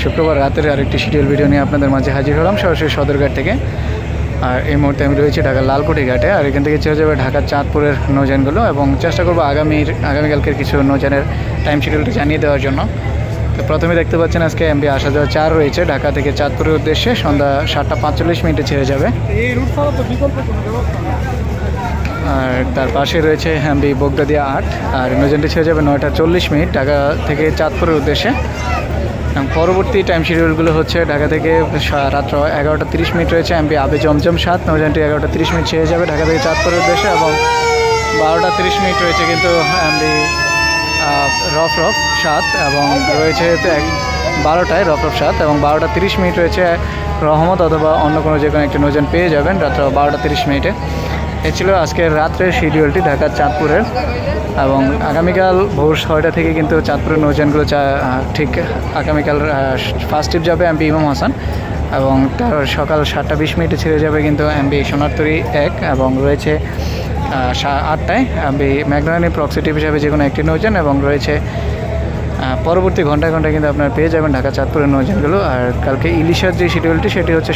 শুক্রবার রাতের আরেকটি শিডিউল ভিডিও নিয়ে আপনাদের মাঝে হাজির হলাম সরাসরি সদরঘাট থেকে। আর এই মুহূর্তে আমি রয়েছি ঢাকার লালকুঠি ঘাটে। আর এখান থেকে চলে যাবে ঢাকার চাঁদপুরের নৌযানগুলো এবং চেষ্টা করবো আগামীকালকের কিছু নৌযানের টাইম শিডিউলটা জানিয়ে দেওয়ার জন্য। তো প্রথমে দেখতে পাচ্ছেন আজকে এমবি আসা যাওয়া 4 রয়েছে ঢাকা থেকে চাঁদপুরের উদ্দেশ্যে। সন্ধ্যা 7:45 ছেড়ে যাবে। আর তার পাশে রয়েছে এমবি বগদাদিয়া 8। আর নৌযানটি ছেড়ে যাবে 9:40 ঢাকা থেকে চাঁদপুরের উদ্দেশ্যে। পরবর্তী টাইম শিডিউলগুলো হচ্ছে ঢাকা থেকে রাত্র 11:30 রয়েছে এমবি আবে জমজম 7। নৌযানটি 11:30 ছেড়ে যাবে ঢাকা থেকে চাঁদপুরের উদ্দেশ্যে। এবং 12:30 রয়েছে কিন্তু এমবি রফ 7 এবং রয়েছে 12টায় রফ 7 এবং 12:30 রয়েছে রহমত অথবা অন্য কোনো যে কোনো একটি নৌযান পেয়ে যাবেন রাত্র 12:30। এ ছিল আজকের রাত্রের শিডিউলটি ঢাকার চাঁদপুরের। এবং আগামীকাল ভোর 6টা থেকে কিন্তু চাঁদপুরের নৌযানগুলো ঠিক আগামীকাল ফার্স্ট ট্রিপ যাবে এমবি ইমাম হাসান এবং তার সকাল 7:20 ছেড়ে যাবে কিন্তু এমবি সোনারতরী 1 এবং রয়েছে 8টায় এমবি ম্যাগনানি প্রক্সিটিভ হিসাবে যে কোনো একটি নৌযান এবং রয়েছে পরবর্তী ঘন্টায় কিন্তু আপনারা পেয়ে যাবেন ঢাকা চাঁদপুরের নৌযানগুলো। আর কালকে ইলিশার যে শিডিউলটি সেটি হচ্ছে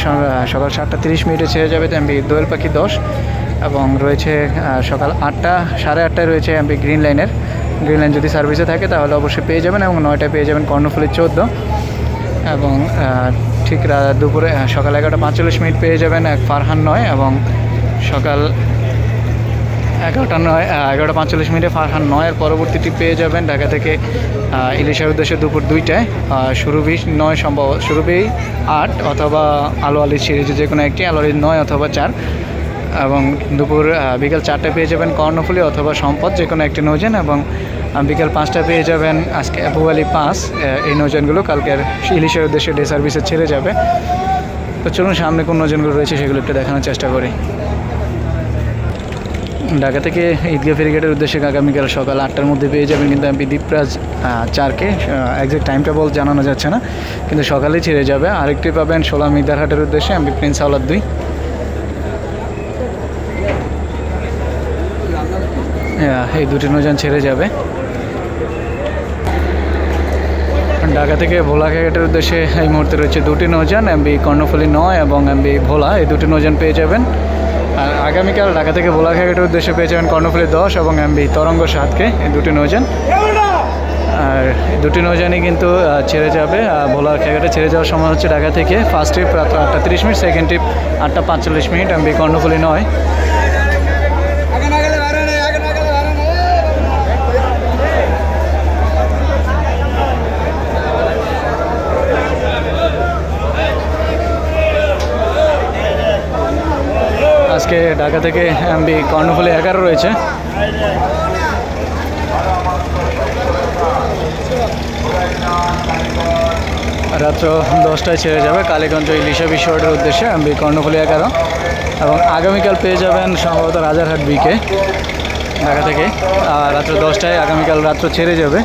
সকাল 7:30 ছেড়ে যাবে এমবি দোয়েল পাখি 10 এবং রয়েছে সকাল 8:30 রয়েছে এমবি গ্রিন লাইন যদি সার্ভিসে থাকে তাহলে অবশ্যই পেয়ে যাবেন। এবং 9টায় পেয়ে যাবেন কর্ণফুলী 14 এবং ঠিক দুপুরে সকাল 11:45 পেয়ে যাবেন এক ফারহান 9 এবং সকাল 11:45 ফারহান 9 পরবর্তীটি পেয়ে যাবেন ঢাকা থেকে ইলিশার উদ্দেশ্যে দুপুর 2টায় সুরভি 9 সম্ভব সুরভি 8 অথবা আলো আলী সিরিজে যে কোনো একটি, আলো আলী 9 অথবা 4 এবং দুপুর বিকেল 4টায় পেয়ে যাবেন কর্ণফুলী অথবা সম্পদ যে কোনো একটি নৌযান এবং বিকেল 5টায় পেয়ে যাবেন আজকে আবু আলী 5। এই নৌযানগুলো কালকের ইলিশের উদ্দেশ্যে ডে সার্ভিসে ছেড়ে যাবে। তো চলুন সামনে কোন নৌযানগুলো রয়েছে সেগুলো একটু দেখানোর চেষ্টা করি। ঢাকা থেকে ঈদগাহ ফেরিঘাটের উদ্দেশ্যে আগামীকাল সকাল 8টার মধ্যে পেয়ে যাবেন কিন্তু এমবি দ্বীপরাজ 4কে। একজ্যাক্ট টাইমটা জানানো যাচ্ছে না কিন্তু সকালেই ছেড়ে যাবে। আরেকটি পাবেন 16 মিগদারহাটের উদ্দেশ্যে এমবি প্রিন্স আওলাদ 2। এই দুটি নৌযান ছেড়ে যাবে। ঢাকা থেকে ভোলাঘাটের উদ্দেশ্যে এই মুহূর্তে রয়েছে দুটি নৌযান এমবি কর্ণফুলী 9 এবং এমবি ভোলা। এই দুটি নৌযান পেয়ে যাবেন। আর আগামীকাল ঢাকা থেকে ভোলাঘাটের উদ্দেশ্যে পেয়ে যাবেন কর্ণফুলী 10 এবং এমবি তরঙ্গ 7কে এই দুটি নৌযান। আর দুটি নৌযানই কিন্তু ছেড়ে যাবে। ভোলাঘাটে ছেড়ে যাওয়ার সময় হচ্ছে ঢাকা থেকে ফার্স্ট ট্রিপ রাত 8:30, সেকেন্ড ট্রিপ 8:45 এমবি কর্ণফুলী 9। আজকে ঢাকা থেকে এমবি কর্ণফুলী 11 রয়েছে। রাত্র 10টায় ছেড়ে যাবে কালীগঞ্জ ইলিশা বিশ্বরোডের উদ্দেশ্যে এমবি কর্ণফুলী 11 এবং আগামীকাল পেয়ে যাবেন সম্ভবত রাজারহাট বিকে ঢাকা থেকে রাত্র 10টায় আগামীকাল রাত্র ছেড়ে যাবে।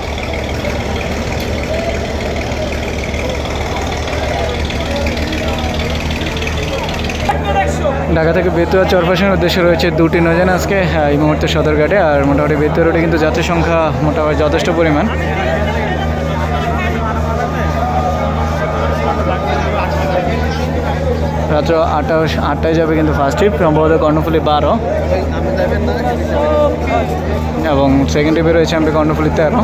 ঢাকা থেকে বেতুয়া চরপাশের উদ্দেশ্যে রয়েছে দুটি নৌযান আজকে এই মুহূর্তে সদরঘাটে। আর মোটামুটি বেতুয়া রোডে কিন্তু যাত্রী সংখ্যা মোটামুটি যথেষ্ট পরিমাণ। রাত্র 8টায় যাবে কিন্তু ফার্স্ট ট্রিপ সম্ভবত কর্ণফুলী 12 এবং সেকেন্ড ট্রিপে রয়েছে এমবি কর্ণফুলী 13।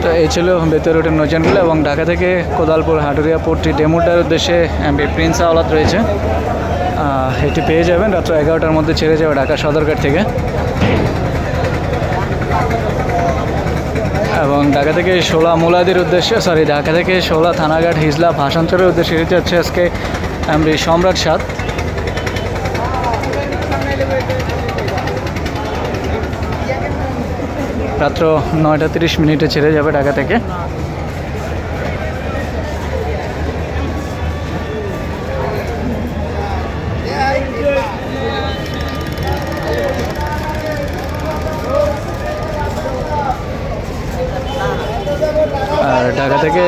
তো এই ছিল বেতুয়া রুটের নৌযানগুলো এবং ঢাকা থেকে কোদালপুর হাটুরিয়া পোর্টটি ডেমোটার উদ্দেশ্যে এমবি প্রিন্স আওলাদ রয়েছে। এটি পেয়ে যাবেন রাত্র 11টার মধ্যে ছেড়ে যাবে ঢাকা সদরঘাট থেকে। এবং ঢাকা থেকে 16 মুলাদির উদ্দেশ্যে ঢাকা থেকে 16 থানাঘাট হিজলা ভাষান্তরের উদ্দেশ্যে যাচ্ছে আজকে এমবি সম্রাট 7। রাত্র 9:30 ছেড়ে যাবে ঢাকা থেকে। থেকে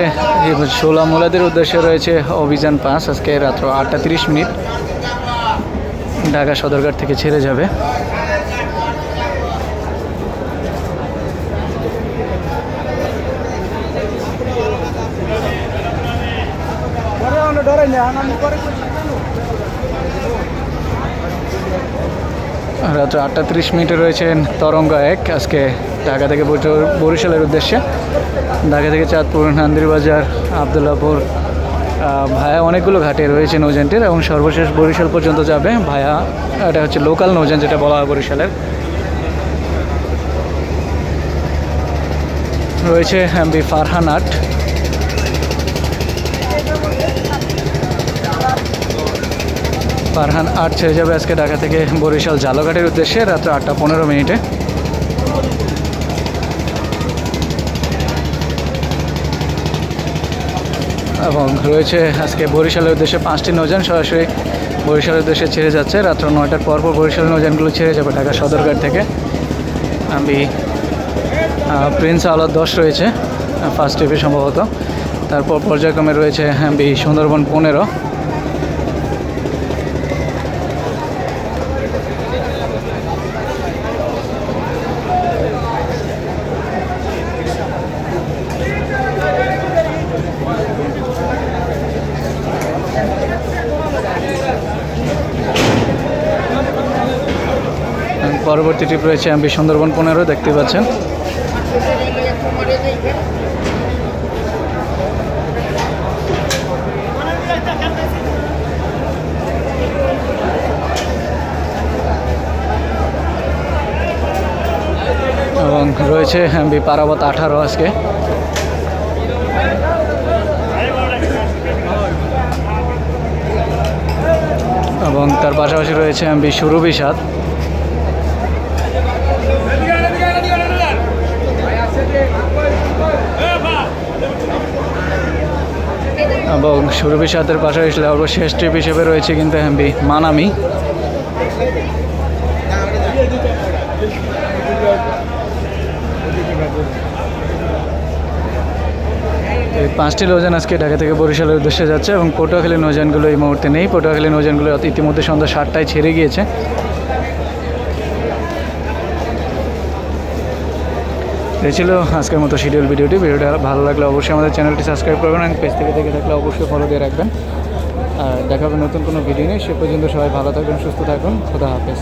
শোলা মোলাদের উদ্দেশ্যে রয়েছে অভিযান 5, আজকে রাত্র 8:30 ঢাকা সদরঘাট থেকে ছেড়ে যাবে। রাত্র 8:30 রয়েছে তরঙ্গ 1, আজকে ঢাকা থেকে বরিশালের উদ্দেশ্যে। ঢাকা থেকে চাঁদপুর, নান্দিরবাজার, আবদুল্লাপুর, ভায়া অনেকগুলো ঘাটে রয়েছে নৌযানটির এবং সর্বশেষ বরিশাল পর্যন্ত যাবে ভায়া। এটা হচ্ছে লোকাল নৌযান যেটা বলা হয় বরিশালের। রয়েছে এমভি ফারহান 8। ফারহান 8 ছেড়ে যাবে আজকে ঢাকা থেকে বরিশাল জালঘাটের উদ্দেশ্যে রাত্র 8:15। এবং রয়েছে আজকে বরিশালের উদ্দেশ্যে 5টি নৌযান সরাসরি বরিশালের উদ্দেশ্যে ছেড়ে যাচ্ছে। রাত্র 9টার পরপর বরিশালের নৌযানগুলো ছেড়ে যাবে ঢাকা সদরঘাট থেকে। আমি প্রিন্স আওলাদ 10 রয়েছে ফার্স্ট ট্রিপে সম্ভবত। তারপর পর্যায়ক্রমে রয়েছে সুন্দরবন 15। পরবর্তী ট্রিপ রয়েছে এমভি সুন্দরবন 15, দেখতে পাচ্ছেন। এবং রয়েছে এমভি পারাবত 18 আজকে। এবং তার পাশাপাশি রয়েছে এমভি সুরভি 7। এবং সুরভি 7-এর পাশাপাশি সর্বশেষ ট্রিপ হিসেবে রয়েছে কিন্তু এমভি মানামি। এই 5টি নৌযান আজকে ঢাকা থেকে বরিশালের উদ্দেশ্যে যাচ্ছে এবং পটুয়াখালী নৌযানগুলো এই মুহূর্তে নেই। পটুয়াখালী নৌযানগুলো ইতিমধ্যে সন্ধ্যা 7টায় ছেড়ে গিয়েছে। এই ছিল আজকের মতো শিডিউল ভিডিওটি। ভিডিওটা ভালো লাগলে অবশ্যই আমাদের চ্যানেলটি সাবস্ক্রাইব করবেন এবং পেজ থেকে দেখে থাকলে অবশ্যই ফলো দিয়ে রাখবেন। আর দেখা হবে নতুন কোনো ভিডিও নিয়ে। সে পর্যন্ত সবাই ভালো থাকবেন, সুস্থ থাকুন। খোদা হাফেজ।